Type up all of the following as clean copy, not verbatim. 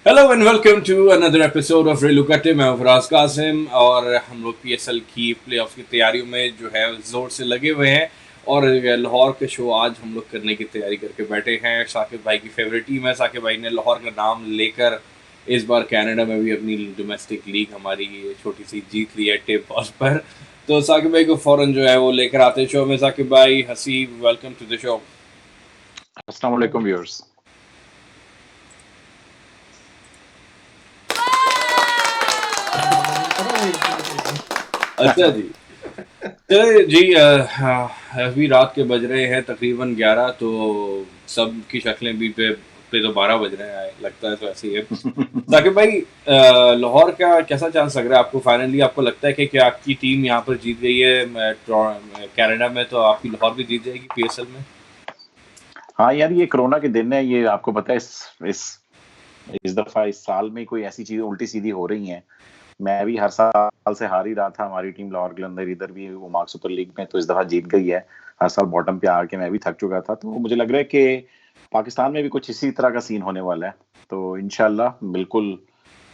Hello and welcome to another episode of Relu Katte. मैं फराज कासिम और हम लोग पीएसएल की प्लेऑफ की तैयारियों में जो है जोर से लगे हुए हैं। और लाहौर के शो आज हम लोग करने की तैयारी करके बैठे हैं। साकिब भाई की फेवरेट टीम है। साकिब भाई ने लाहौर का नाम लेकर इस बार कनाडा में भी अपनी डोमेस्टिक लीग हमारी छोटी सी जीत ली है टिप बॉस पर। तो साकिब भाई को फौरन जो है वो लेकर आते हैं शो में। साकिब भाई Haseeb, welcome to the show. अस्सलाम वालेकुम व्यूअर्स। अच्छा जी, चलिए जी। अभी रात के बज रहे हैं तकरीबन 11। तो सब की शक्लें भी पे तो 12 बज रहे हैं, लगता है तो ऐसे ही है। साकिब भाई, लाहौर का कैसा चांस लग रहा है आपको? फाइनली आपको लगता है कि क्या आपकी टीम यहाँ पर जीत गई है कनाडा में, तो आपकी लाहौर भी जीत जाएगी पीएसएल में? हाँ यार, ये कोरोना के दिन है। ये आपको पता है इस दफा इस साल में कोई ऐसी चीजें उल्टी सीधी हो रही हैं। मैं भी हर साल से हार ही रहा था। हमारी टीम लाहौर कलंदर इधर भी ओमाक सुपर लीग में तो इस दफा जीत गई है। हर साल बॉटम पे आके मैं भी थक चुका था। तो मुझे लग रहा है कि पाकिस्तान में भी कुछ इसी तरह का सीन होने वाला है। तो इंशाल्लाह बिल्कुल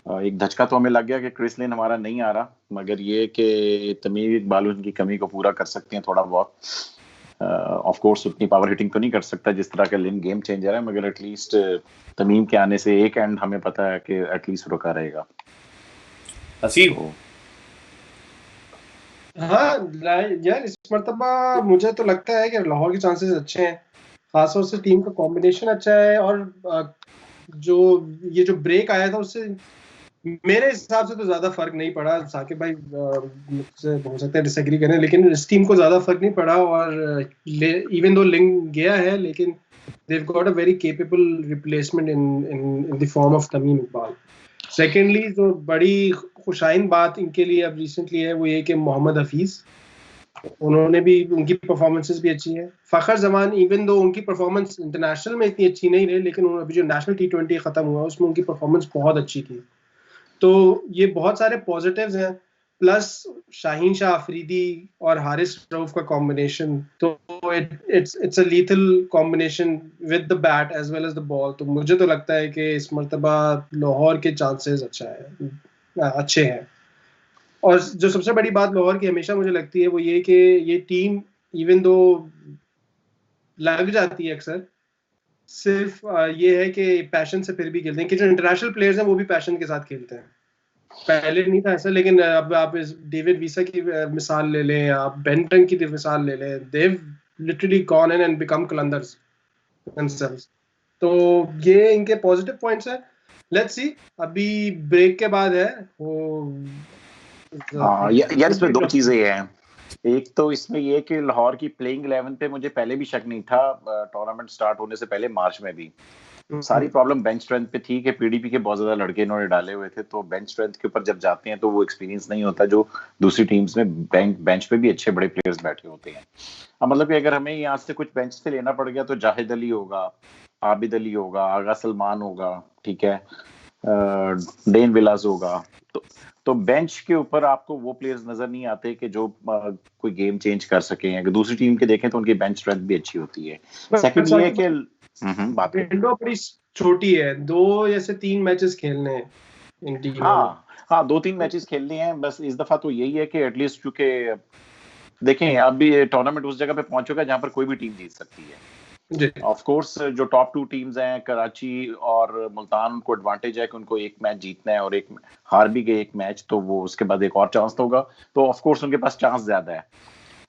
एक धचका तो हमें लग गया कि क्रिस लिन हमारा नहीं आ रहा, मगर ये कि तमीम इकबाल उनकी कमी को पूरा कर सकते हैं थोड़ा बहुत। ऑफ कोर्स उतनी पावर हिटिंग तो नहीं कर सकता जिस तरह का लिन गेम चेंजर है, मगर एटलीस्ट तमीम के आने से एक एंड हमें पता है कि एटलीस्ट रुका रहेगा। हसीब, तो हाँ यार, इस मर्तबा मुझे तो लगता है कि लाहौर के चांसेस अच्छे हैं। खासतौर से टीम का कॉम्बिनेशन अच्छा है और जो ये जो ब्रेक आया था उससे मेरे हिसाब से तो ज्यादा फर्क नहीं पड़ा। साकिब भाई मुझसे हो सकता है डिसएग्री करें, लेकिन इस टीम को ज्यादा फर्क नहीं पड़ा। और इवन दो लिंग गया है, लेकिन they've got a very capable replacement in the form of Tamim Iqbal. Secondly, जो बड़ी खुशाइन बात इनके लिए अब रिसेंटली है वो ये कि मोहम्मद हफीज, उन्होंने भी, उनकी परफॉर्मेंसेस भी अच्छी है। फखर जमान, इवन दो उनकी परफॉर्मेंस इंटरनेशनल में इतनी अच्छी नहीं रही, लेकिन अभी जो नेशनल T20 खत्म हुआ उसमें उनकी परफॉर्मेंस बहुत अच्छी थी। तो ये बहुत सारे पॉजिटिव्स हैं। प्लस शाहीन शाह अफरीदी और हारिस रऊफ का कॉम्बिनेशन, तो it's a lethal combination with the bat as well as the ball. तो मुझे तो लगता है कि इस मर्तबा लाहौर के चांसेस अच्छे हैं। और जो सबसे बड़ी बात लाहौर की हमेशा मुझे लगती है वो ये कि ये टीम इवन दो लग जाती है अक्सर, सिर्फ ये है कि पैशन से फिर भी खेलते हैं कि जो इंटरनेशनल प्लेयर्स हैं वो भी पैशन के साथ खेलते हैं। पहले नहीं था ऐसा, लेकिन अब आप इस डेविड वीसा की मिसाल ले लें, आप बेंटन की मिसाल ले लें, they've literally gone in and become Qalandars themselves। तो ये इनके पॉजिटिव पॉइंट्स हैं। लेट्स सी, अभी ब्रेक के बाद है वो। यार इसमें दो चीजें हैं। एक तो इसमें ये कि लाहौर की प्लेइंग 11 पे मुझे पहले भी शक नहीं था। टूर्नामेंट स्टार्ट होने से पहले मार्च में भी सारी प्रॉब्लम बेंच स्ट्रेंथ पे थी कि पीडीपी के बहुत ज्यादा लड़के इन्होंने डाले हुए थे। तो बेंच स्ट्रेंथ के ऊपर जब जाते हैं तो वो एक्सपीरियंस नहीं होता जो दूसरी टीम्स में बेंच पे भी अच्छे बड़े प्लेयर्स बैठे होते हैं। अब मतलब कि अगर हमें यहाँ से कुछ बेंच से लेना पड़ गया तो जाहिद अली होगा, आबिद अली होगा, आगा सलमान होगा, ठीक है, डेन विलास होगा। तो बेंच के ऊपर आपको वो प्लेयर्स नजर नहीं आते कि जो कोई गेम चेंज कर सके। अगर दूसरी टीम के देखें तो उनकी बेंच स्ट्रेंथ भी अच्छी होती है। सेकंड ये है कि बात करें, विंडो बड़ी छोटी है, 2 या से 3 मैचेस खेलने हैं इन टीमों में। हाँ 2-3 मैचेस खेलने हैं बस। इस दफा तो यही है कि एटलीस्ट, क्योंकि देखें अब भी टूर्नामेंट उस जगह पे पहुंच चुका है जहां पर कोई भी टीम जीत सकती है। ऑफ कोर्स जो टॉप 2 टीम्स हैं कराची और मुल्तान, उनको एडवांटेज है कि उनको एक मैच जीतना है, और एक हार भी गए एक मैच तो वो उसके बाद एक और चांस तो होगा, तो ऑफ कोर्स उनके पास चांस ज्यादा है।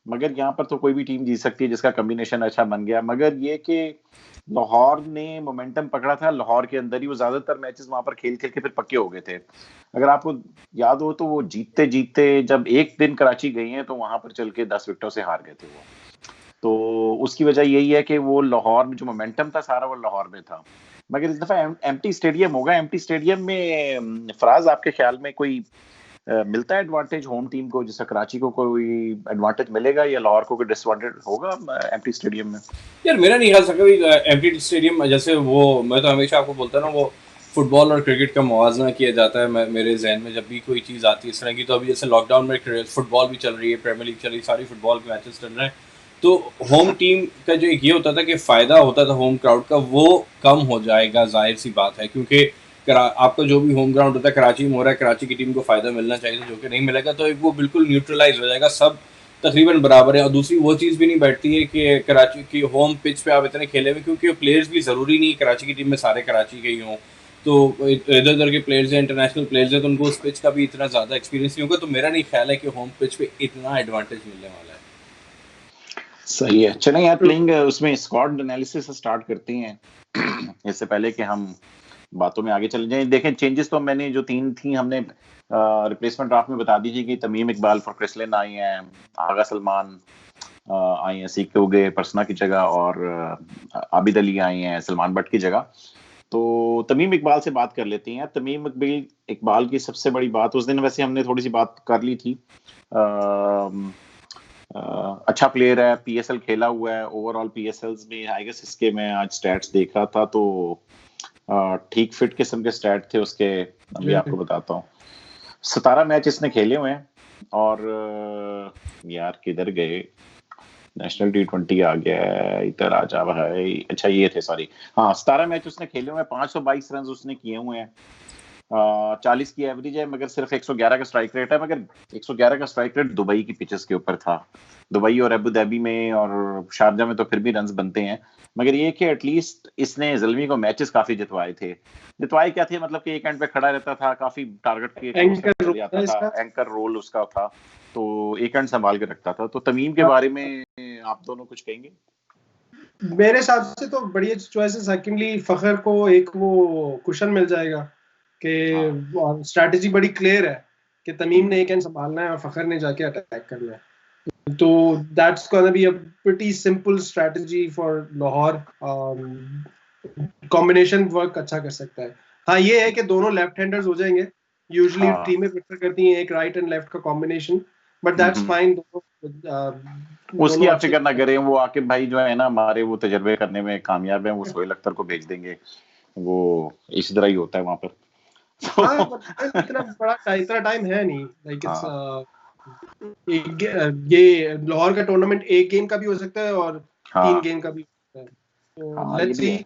मगर यहाँ पर तो कोई भी टीम जीत सकती है जिसका कॉम्बिनेशन अच्छा बन गया। मगर ये कि लाहौर ने मोमेंटम पकड़ा था लाहौर के अंदर ही, वो ज्यादातर मैचेस वहां पर खेल खेल के फिर पक्के हो गए थे। अगर आपको याद हो तो वो जीतते जीतते जब एक दिन कराची गए हैं तो वहां पर चल के 10 विकेटों से हार गए थे वो। तो उसकी वजह यही है कि वो लाहौर में जो मोमेंटम था सारा वो लाहौर में था। मगर इस दफा एम्प्टी स्टेडियम होगा। एम्प्टी स्टेडियम में फराज, आपके ख्याल में कोई मिलता है एडवांटेज होम टीम को? जैसा कराची को कोई एडवांटेज मिलेगा या लाहौर को कोई डिसएडवांटेज होगा एम्प्टी स्टेडियम में? यार मेरा नहीं ख्याल सकता एम्प्टी स्टेडियम जैसे वो, मैं तो हमेशा आपको बोलता ना, वो फुटबॉल और क्रिकेट का मुवाजना किया जाता है मेरे जहन में जब भी कोई चीज़ आती है इस तरह की। तो अभी जैसे लॉकडाउन में फुटबॉल भी चल रही है, प्रीमियर लीग चल रही है, सारी फुटबॉल के मैचेस चल रहे हैं। तो होम टीम का जो एक ये होता था कि फ़ायदा होता था होम क्राउड का, वो कम हो जाएगा, जाहिर सी बात है। क्योंकि आपका जो भी होम ग्राउंड होता है कराची में हो रहा है, कराची की टीम को फायदा मिलना चाहिए, जो कि नहीं मिलेगा तो एक वो बिल्कुल न्यूट्रलाइज हो जाएगा, सब तकरीबन बराबर है। और दूसरी वो चीज़ भी नहीं बैठती है कि कराची की होम पिच पे आप इतने खेले हुए, क्योंकि प्लेयर्स भी ज़रूरी नहीं कराची की टीम में सारे कराची के ही हों, तो इधर उधर के प्लेयर्स हैं, इंटरनेशनल प्लेयर्स हैं, तो उनको उस पिच का भी इतना ज़्यादा एक्सपीरियंस नहीं होगा, तो मेरा नहीं ख्याल है कि होम पिच पे इतना एडवांटेज मिलने वाला है। सही है। चलें यार, प्लेइंग उसमें स्क्वाड एनालिसिस से स्टार्ट करते हैं इससे पहले कि हम बातों में आगे चले जाएं। देखें, चेंजेस तो मैंने जो 3 थी हमने रिप्लेसमेंट ड्राफ्ट में बता दीजिए कि तमीम इकबाल फॉर क्रिसलिन आई हैं, आगा सलमान आई हैं सीखोगे पर्सना की जगह, और आबिद अली आई हैं सलमान बट की जगह। तो तमीम इकबाल से बात कर लेते हैं। तमीम इकबाल की सबसे बड़ी बात, उस दिन वैसे हमने थोड़ी सी बात कर ली थी, अच्छा प्लेयर है, पीएसएल खेला हुआ है, ओवरऑल पीएसएल्स में आई गेस इसके मैं आज स्टैट्स देख रहा था तो ठीक फिट किस्म के स्टैट थे उसके। अभी आपको बताता हूँ, 17 मैच इसने खेले हुए हैं, और यार किधर गए, नेशनल T20 आ गया है, इधर आ जा भाई, अच्छा ये थे, सॉरी, हाँ 17 मैच उसने खेले हुए हैं, 522 रन उसने किए हुए हैं, 40 की एवरेज है, मगर सिर्फ 111 का स्ट्राइक रेट है। मगर 111 का स्ट्राइक रेट दुबई की पिचेस के ऊपर था, दुबई और अबू धाबी में और शारजा में तो फिर भी रन्स बनते हैं। मगर ये कि एटलीस्ट इसने ज़ल्मी को मैचेस काफी जितवाए थे। जितवाए क्या थे, मतलब कि एक एंड पे खड़ा रहता था, काफी टारगेट के चल जाता था, एंकर रोल उसका था, तो एक एंड संभाल के रखता था। तो तमीम के बारे में आप दोनों कुछ कहेंगे? मेरे हिसाब से तो बढ़िया चॉइस है। सेकेंडली फखर को एक वो कुशन मिल जाएगा कि स्ट्रैटेजी बड़ी क्लियर है कि तमीम ने एक एंड संभालना है और फखर ने जाके अटैक करना है, तो that's gonna be a pretty simple strategy for Lahore. Combination work अच्छा कर सकता है। हाँ, ये है कि दोनों लेफ्ट हैंडर्स हो जाएंगे, यूजुअली टीमें प्रेफर करती हैं एक राइट एंड लेफ्ट का कॉम्बिनेशन, बट दैट्स फाइन। उसकी आप फिक्र ना करें, वो आकिब भाई जो है ना हमारे, वो तजर्बे करने में कामयाब है, वो सोहेल अख्तर को भेज देंगे, वो इसी तरह ही होता है वहां पर। इतना टाइम है नहीं, लाइक ये लाहौर का टूर्नामेंट एक गेम का भी हो सकता है और 3 गेम का भी हो सकता है, तो लेट्स सी।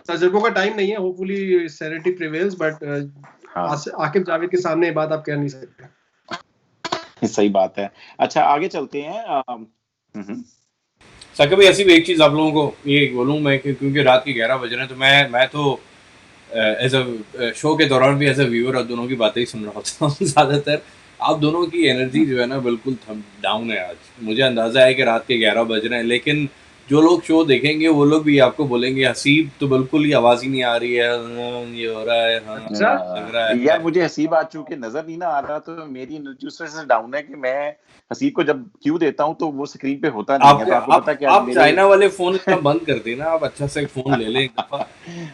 तजुर्बों का टाइम नहीं है, hopefully sanity prevails, but Aqib Javed के सामने ये बात आप कह नहीं सकते। सही बात है। अच्छा आगे चलते हैं। साकिब भाई, ऐसी भी एक चीज़ आप लोगों को ये बोलूँ मैं, क्योंकि रात के 11 बज रहे हैं, तो मैं तो एज अ शो के दौरान भी एज अ व्यूअर आप दोनों की बातें ही सुन रहा होता हूँ ज़्यादातर। आप दोनों की एनर्जी जो है ना बिल्कुल डाउन है आज। मुझे अंदाज़ा है कि रात के 11 बज रहे हैं, लेकिन जो लोग शो देखेंगे वो लोग भी आपको बोलेंगे हसीब तो बिल्कुल ही आवाज़ ही नहीं आ रही है, ये हो रहा है, हाँ लग रहा है। यार मुझे हसीब आज चूंकि नजर नहीं ना आ रहा, तो मेरी एनर्जी उस वजह से डाउन है कि मैं हसीब को जब क्यू देता हूँ तो वो स्क्रीन पे होता नहीं है। तो आपको पता क्या, आप चाइना वाले फोन इतना बंद कर देना, आप अच्छा से फोन ले लें एक दफा।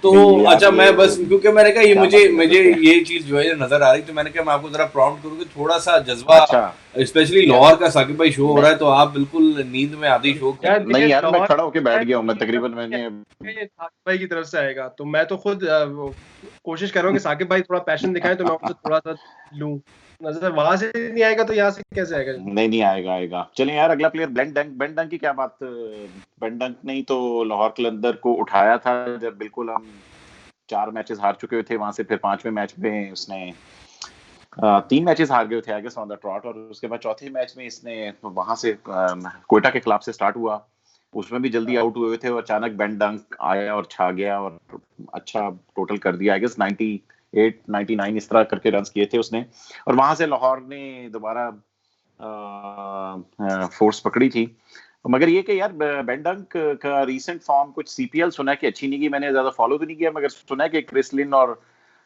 तो अच्छा, मैं बस क्योंकि मैंने कहा ये मुझे ये चीज जो है नजर आ रही, तो मैंने कहा मैं आपको जरा प्रॉम्प्ट करूँ कि थोड़ा सा जज्बा, स्पेशली लाहौर का साकिब भाई शो हो रहा है, तो आप बिल्कुल नींद में आधी शो नहीं यार, मैं खड़ा होके बैठ गया हूँ, मैं तकरीबन मैंने साकिब भाई की तरफ से आएगा, तो मैं तो खुद कोशिश कर रहा हूँ कि साकिब भाई थोड़ा पैशन दिखाएं, तो मैं उनसे थोड़ा सा लूं। नजर वहां से नहीं आएगा तो यहाँ से कैसे आएगा? नहीं आएगा। चलें यार, अगला प्लेयर बेन डंक की क्या बात। बेन डंक ने ही तो लाहौर कलंदर को उठाया था जब बिल्कुल हम 4 मैचेस हार चुके थे वहां से, फिर 5वें मैच में उसने 3 मैचेस हार गए थे I guess on the trot, और उसके बाद चौथे मैच में इसने वहां से कोयटा के खिलाफ से स्टार्ट हुआ, उसमें भी जल्दी आउट हुए थे, और अचानक बेन डंक आया और छा गया और अच्छा टोटल कर दिया। आई गेस 98 99 इस तरह करके रन्स किए थे उसने, और वहां से लाहौर ने दोबारा फोर्स पकड़ी थी। मगर ये कि यार बेन डंक का रीसेंट फॉर्म कुछ सीपीएल सुना कि अच्छी नहीं की, मैंने ज्यादा फॉलो तो नहीं किया, मगर सुना कि क्रिसलिन और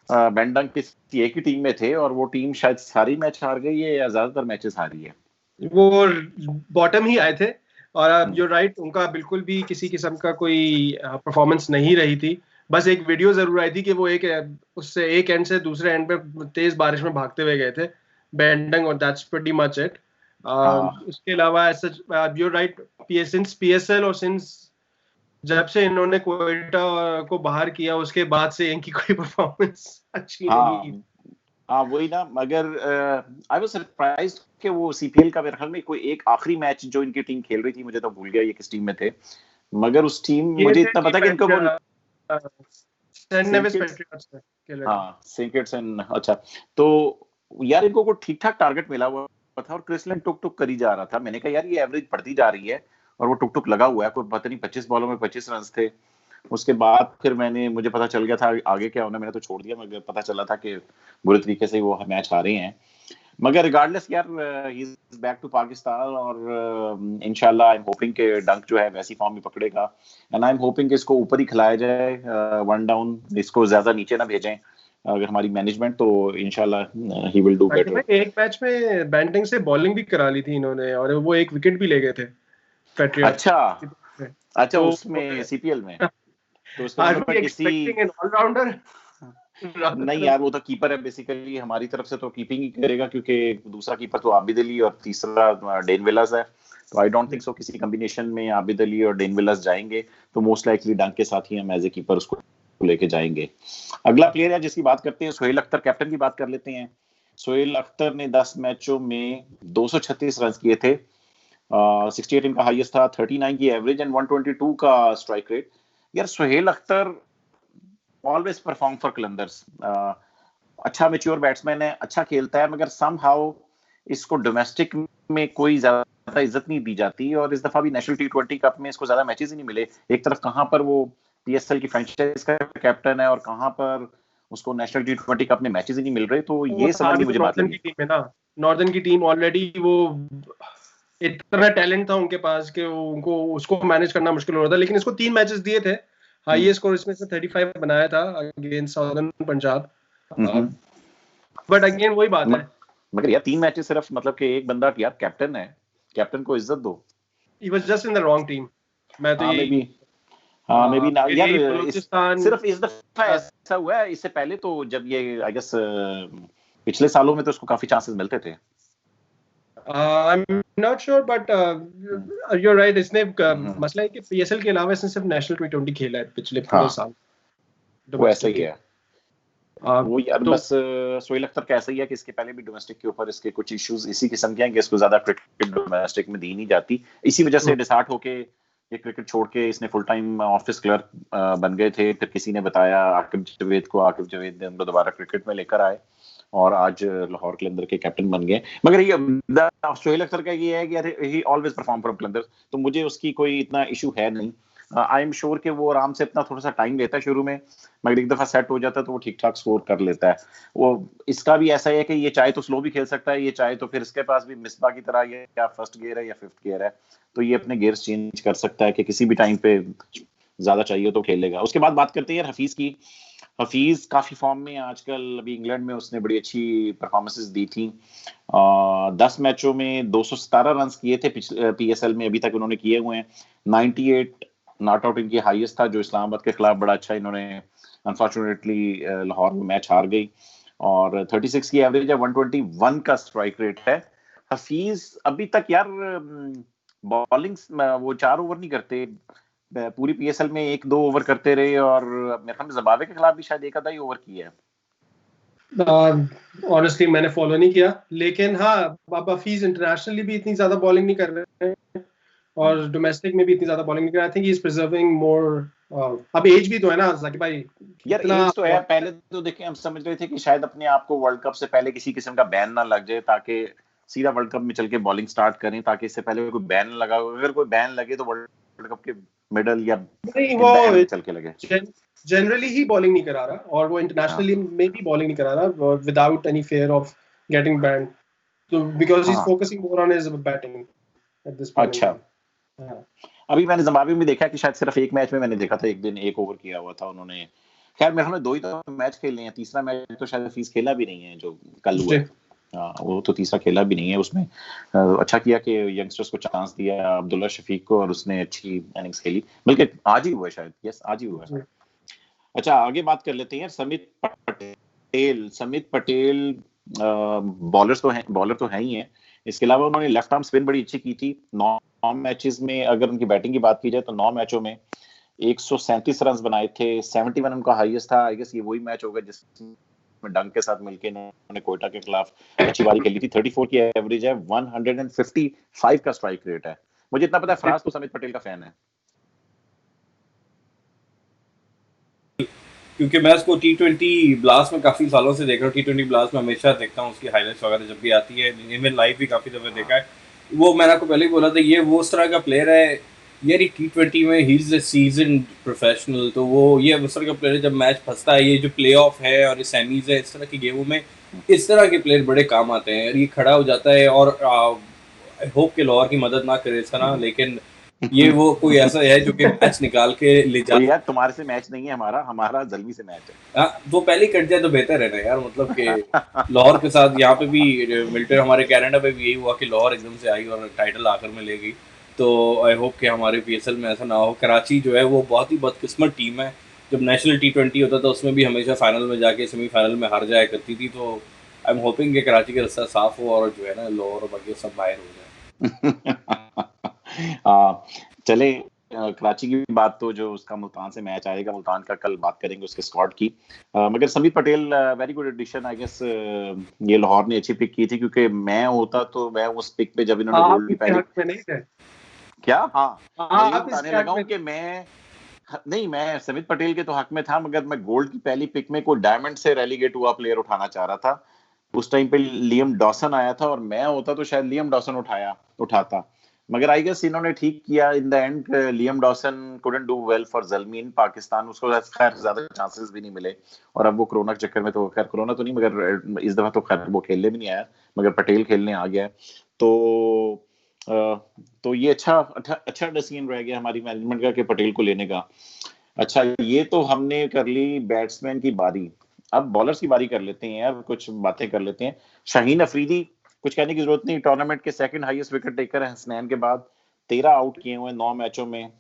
बेन डंक किसी एक ही टीम में थे, और वो टीम शायद सारी मैच हार गई है या ज्यादातर मैचेस हारी है। वो बॉटम ही आए थे, और अब यू राइट, उनका बिल्कुल भी किसी किस्म का कोई परफॉर्मेंस नहीं रही थी। बस एक वीडियो जरूर आई थी कि वो उससे एक एंड से दूसरे एंड पे तेज बारिश में भागते हुए गए थे बेन डंक, और दैट्स प्रीटी मच इट। उसके अलावा यू राइट, सिंस पीएसएल और सिंस जब से इन्होंने कोयटा को बाहर किया, उसके बाद से इनकी कोई परफॉर्मेंस अच्छी नहीं। हाँ वही ना, मगर आई वाज सरप्राइज्ड कि वो सीपीएल का मेरे ख्याल में कोई एक आखिरी मैच जो इनकी टीम खेल रही थी, मुझे तो भूल गया ये किस टीम में थे, मगर उस टीम मुझे इतना पता कि इनको Saint Nevis Saint Kitts, Patriots से खेले थे। हाँ सेंट किट्स एंड अच्छा, तो यार इनको को ठीक ठाक टारगेट मिला हुआ था और क्रिसलन टुक टुक करी जा रहा था। मैंने कहा यार ये एवरेज बढ़ती जा रही है और वो टुक टुक लगा हुआ है, कोई पता नहीं 25 बॉलों में 25 रन थे। उसके बाद फिर मुझे पता चल गया था आगे क्या होना, मैंने तो छोड़ दिया, मगर पता चला था कि बुरे तरीके से वो मैच हारे हैं। मगर रिगार्डलेस यार he is back to Pakistan और इंशाल्लाह आई एम होपिंग कि डंक जो है वैसी फॉर्म में पकड़ेगा एंड आई एम होपिंग कि इसको ऊपर ही खिलाया जाए, वन डाउन, इसको ज्यादा नीचे ना भेजें अगर हमारी मैनेजमेंट, तो इंशाल्लाह ही विल डू बेटर। एक मैच में बैंटिंग से बॉलिंग भी करा ली थी इन्होंने और वो एक विकेट भी ले गए थे पैट्रियट्स। अच्छा अच्छा, तो उसमें सीपीएल में, तो इसका आर मतलब वी है किसी एक्सपेक्टिंग एन ऑलराउंडर? नहीं यार, वो तो कीपर है बेसिकली, हमारी तरफ से तो कीपिंग ही करेगा क्योंकि दूसरा कीपर तो आबिद अली और तीसरा डेन विलास है, तो आई डोंट थिंक सो किसी कॉम्बिनेशन में आबिद अली और डेन विलास जाएंगे, तो मोस्ट लाइकली डंक के साथ ही हम एज ए कीपर उसको लेके जाएंगे। अगला प्लेयर है जिसकी बात करते हैं, सोहेल अख्तर, कैप्टन की बात कर लेते हैं। सोहेल अख्तर ने 10 मैचों में 236 रन किए थे, 68 इनका हाईएस्ट था, 39 की एवरेज एंड 122 का स्ट्राइक रेट। यार Sohail Akhtar always perform for Qalandars, अच्छा मैच्योर बैट्समैन है, अच्छा खेलता है, मगर समहाउ इसको डोमेस्टिक में कोई ज्यादा इज्जत नहीं दी जाती और इस दफा भी नेशनल टी20 कप में इसको ज्यादा मैचेस ही नहीं मिले। एक तरफ कहां पर वो पीएसएल की फ्रेंचाइज का कैप्टन है और कहां पर उसको नेशनल टी20 कप में मैचेस ही नहीं मिल रहे, तो ये समझ नहीं मुझे बात नॉर्दर्न लगी। की टीम है ना, नॉर्दर्न की टीम ऑलरेडी वो इतना टैलेंट था उनके पास कि उनको उसको मैनेज करना मुश्किल हो रहा था, लेकिन इसको 3 मैचेस दिए थे, हाईएस्ट स्कोर इसमें से 35 बनाया था against southern Punjab. But again वही बात है, मगर यार 3 मैचेस सिर्फ, मतलब कि एक बंदा यार कैप्टन है, कैप्टन को इज्जत दो। He was just in the wrong team. मैं तो हाँ यही मे बी ना यार, बलूचिस्तान सिर्फ इस दफा ऐसा हुआ है, इससे पहले तो जब ये आई गेस पिछले सालों में तो उसको काफी चांसेस मिलते थे। I am not sure but you are right. इसने मसला है कि पीएसएल के अलावा इसने सिर्फ नेशनल टी20 खेला है पिछले पूरे साल, वो ऐसा ही है। वो यार तो बस सोहेल अख्तर का ऐसा ही है कि इसके पहले भी डोमेस्टिक के ऊपर इसके कुछ इश्यूज इसी किस्म के हैं कि इसको ज्यादा क्रिकेट डोमेस्टिक में दी नहीं जाती, इसी वजह से डिसहार्ट होके ये क्रिकेट छोड़ के इसने फुल टाइम ऑफिस क्लर्क बन गए थे। फिर किसी ने बताया आकिब जवेद ने उनको दोबारा क्रिकेट में लेकर आए और आज लाहौर कलंदर के कैप्टन बन गए। मगर ये सोहेल अख्तर का ये है कि ही ऑलवेज परफॉर्म फॉर कलंदर, तो मुझे उसकी कोई इतना इशू है नहीं। आई एम श्योर कि वो आराम से अपना थोड़ा सा टाइम लेता है शुरू में, मगर एक दफा सेट हो जाता है तो वो ठीक ठाक स्कोर कर लेता है। वो इसका भी ऐसा है कि ये चाहे तो स्लो भी खेल सकता है, ये चाहे तो फिर इसके पास भी मिसबा की तरह ये या फर्स्ट गियर है या फिफ्थ गियर है, तो ये अपने गियर्स चेंज कर सकता है कि किसी भी टाइम पे ज्यादा चाहिए तो खेलेगा। उसके बाद बात करते हैं यार हफीज की। हफीज काफी फॉर्म में आजकल, अभी इंग्लैंड में उसने बड़ी अच्छी परफॉर्मेंसेस दी थी। 10 मैचों में 217 रन किए थे पीएसएल में अभी तक उन्होंने किए हुए हैं। 98 नॉट आउट इनकी हाईएस्ट था जो इस्लामाबाद के खिलाफ बड़ा अच्छा इन्होंने, अनफॉर्चुनेटली लाहौर में मैच हार गई, और 36 की एवरेज है, 121 का स्ट्राइक रेट है। हफीज अभी तक यार बॉलिंग वो 4 ओवर नहीं करते, पूरी पीएसएल में 1-2 ओवर करते रहे और मेरे ख्याल में जिम्बाब्वे के खिलाफ भी शायद एक आधा ही ओवर किया है। ऑनेस्टली मैंने फॉलो नहीं किया, लेकिन हाँ अब हफीज इंटरनेशनली भी इतनी ज्यादा बॉलिंग नहीं कर रहे हैं और डोमेस्टिक में भी इतनी ज्यादा बॉलिंग नहीं कर रहे। I think he is preserving more. अब एज भी तो है ना जाकिर भाई, यार एज तो है। पहले तो देखें हम समझ रहे थे कि शायद अपने आप को वर्ल्ड कप से पहले किसी किस्म का बैन ना लग जाए ताकि सीधा वर्ल्ड कप में चल के बॉलिंग स्टार्ट करें, ताकि इससे पहले कोई बैन ना लगा, अगर कोई बैन लगे तो वर्ल्ड कप के मिडल या वो चल के लगे। जनरली ही बॉलिंग नहीं करा रहा और वो इंटरनेशनली में भी बॉलिंग नहीं करा रहा without any fear of getting banned, तो because he is focusing more on his batting at this point. अच्छा, अभी मैंने जिम्बाब्वे में देखा कि शायद सिर्फ एक मैच में मैंने देखा था, एक दिन 1 ओवर किया हुआ था उन्होंने। खैर मेरे हमने 2 ही तो मैच खेले हैं, तीसरा मैच तो शायद हफीज खेला भी नहीं है जो कल हुआ है। वो तो तीसरा खेला भी नहीं है। उसमें अच्छा किया कि यंगस्टर्स को चांस दिया, अब्दुल्ला शफीक को, और उसने अच्छी इनिंग्स खेली, बल्कि आज ही हुआ शायद, यस आज ही हुआ। अच्छा आगे बात कर लेते हैं समित पटेल बॉलर तो है ही है, इसके अलावा उन्होंने लेफ्ट आर्म स्पिन बड़ी अच्छी की थी। 9 मैचेस में अगर उनकी बैटिंग की बात की जाए तो 9 मैचों में 137 रन बनाए थे, 71 उनका हाईएस्ट था। आई गेस ये वही मैच होगा जिसमें डंक के साथ मिलकर इन्होंने कोयटा के खिलाफ अच्छी बारी खेली थी। 34 की एवरेज है, 155 का स्ट्राइक रेट है। मुझे इतना पता है फराज तो समित पटेल का फैन है। क्योंकि मैं उसको T20 ब्लास्ट में काफ़ी सालों से देख रहा हूँ। T20 ब्लास्ट में हमेशा देखता हूँ उसकी हाइलाइट्स वगैरह जब भी आती है, इवन लाइव भी काफ़ी दफ़े देखा है। वो मैंने आपको पहले ही बोला था, ये वो उस तरह का प्लेयर है यार, ये T20 में he is a season professional. तो वो ये उस तरह का प्लेयर है, जब मैच फंसता है, ये जो प्ले ऑफ है और ये सेमीज है, इस तरह की गेमों में इस तरह के प्लेयर बड़े काम आते हैं। ये खड़ा हो जाता है और आई होप कि लाहौर की मदद ना करे इस तरह, लेकिन ये वो कोई ऐसा है जो कि मैच निकाल के ले तो जा। यार तुम्हारे से मैच नहीं है, हमारा जल्दी से मैच है। वो पहले ही कट जाए तो बेहतर है ना यार, मतलब कि लाहौर के साथ यहाँ पे भी मिलते, हमारे कनाडा पे भी यही हुआ कि लाहौर एकदम से आई और टाइटल आखिर में ले गई। तो आई होप कि हमारे PSL में ऐसा ना हो। कराची जो है वो बहुत ही बदकिस्मत टीम है, जब नेशनल T20 होता था उसमें भी हमेशा फाइनल में जाके सेमीफाइनल में हार जाया करती थी। तो आई एम होपिंग कि कराची का रास्ता साफ हो और जो है ना लाहौर और बाकी सब बाहर हो जाए। चले कराची की बात, तो जो उसका मुल्तान से मैच आएगा, मुल्तान का कल बात करेंगे उसके स्क्वाड की। मगर Sameer Patel very good addition I guess. ये लाहौर ने अच्छी पिक की थी, क्योंकि मैं होता तो मैं उस पिक पे जब इन्होंने गोल्ड की पहली क्या मैं बताने लगा हूँ कि मैं समित पटेल के तो हक में था, मगर मैं गोल्ड की पहली पिक में कोई डायमंड से रेलीगेट हुआ प्लेयर उठाना चाह रहा था। उस टाइम पे लियम डॉसन आया था, और मैं होता तो शायद लियम डॉसन उठाता, मगर आई गेस इन्होंने ठीक किया in the end. Liam Dawson couldn't do well for Zalmi Pakistan, उसको खैर ज्यादा चांसेस भी नहीं मिले, और अब वो कोरोना के चक्कर में, तो खैर कोरोना तो नहीं, मगर इस दफा तो खैर वो खेलने भी नहीं आया, मगर पटेल खेलने आ गया। तो ये अच्छा डिसीजन रह गया हमारी मैनेजमेंट का कि पटेल को लेने का। अच्छा, ये तो हमने कर ली बैट्समैन की बारी, अब बॉलर्स की बारी कर लेते हैं यार, कुछ बातें कर लेते हैं। शाहीन अफरीदी, कुछ कहने की जरूरत नहीं, टूर्नामेंट के सेकंड हाईएस्ट विकेट टेकर है हसनैन के बाद। 13 आउट किए हुए 9 मैचों में,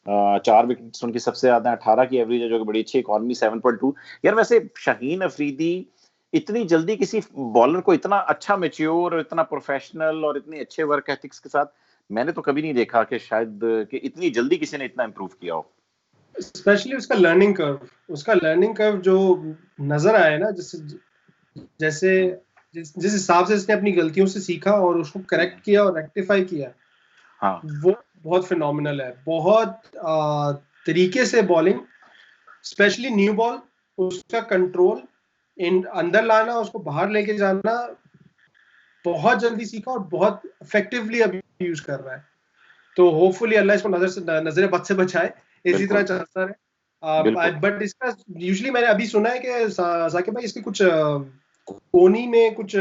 4 विकेट उनकी सबसे ज्यादा, 18 की एवरेज है, जो कि बड़ी अच्छी, इकॉनमी 7.2। यार वैसे शाहीन अफरीदी इतनी जल्दी किसी बॉलर को इतना अच्छा मैच्योर, इतना प्रोफेशनल और इतने अच्छे वर्क एथिक्स के साथ मैंने तो कभी नहीं देखा कि शायद कि इतनी जल्दी किसी ने इतना इंप्रूव किया हो। स्पेशली उसका लर्निंग कर्व जो नजर आया ना, जैसे जिस हिसाब से इसने अपनी गलतियों से सीखा और उसको करेक्ट किया और रेक्टिफाई किया, हाँ, वो बहुत फिनोमिनल है। बहुत तरीके से बॉलिंग, स्पेशली न्यू बॉल, उसका कंट्रोल, अंदर लाना, उसको बाहर लेके जाना, बहुत जल्दी सीखा और बहुत इफेक्टिवली अभी यूज कर रहा है। तो होपफुली अल्लाह इसको नजर बद से बचाए, इसी तरह चलता रहे। बट इसका यूजुअली मैंने अभी सुना है कि साकिब भाई, इसके कुछ कोनी में, कुछ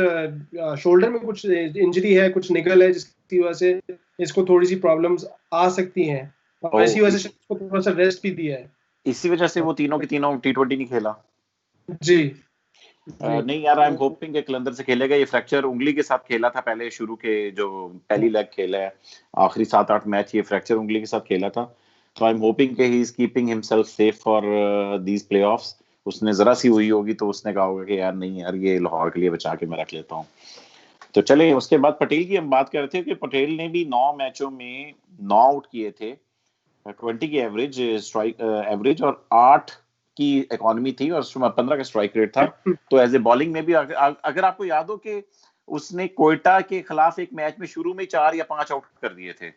शोल्डर में कुछ इंजरी है, कुछ निगल है, जिसकी वजह से इसको थोड़ी सी प्रॉब्लम्स आ सकती हैं, और इसी वजह से इसको थोड़ा सा रेस्ट भी दिया है। इसी वजह से वो तीनों के तीनों T20 नहीं खेला। जी नहीं यार, आई एम होपिंग कि कलंदर से खेलेगा। ये फ्रैक्चर उंगली के साथ खेला था पहले, शुरू के जो पहली लेग खेला है, आखिरी 7-8 मैच ये फ्रैक्चर उंगली के साथ खेला था। तो आई एम होपिंग कि he is keeping himself safe for these playoffs. उसने जरा सी हुई होगी तो उसने कहा होगा कि यार नहीं यार, ये लाहौर के लिए बचा के मैं रख लेता हूँ। तो चले, उसके बाद पटेल की हम बात कर रहे थे कि पटेल ने भी 9 मैचों में 9 आउट किए थे, 20 की एवरेज एवरेज और 8 की इकोनॉमी थी, और 15 का स्ट्राइक रेट था। तो एज ए बॉलिंग में भी अगर आपको याद हो कि उसने कोयटा के खिलाफ एक मैच में शुरू में 4 या 5 आउट कर दिए थे,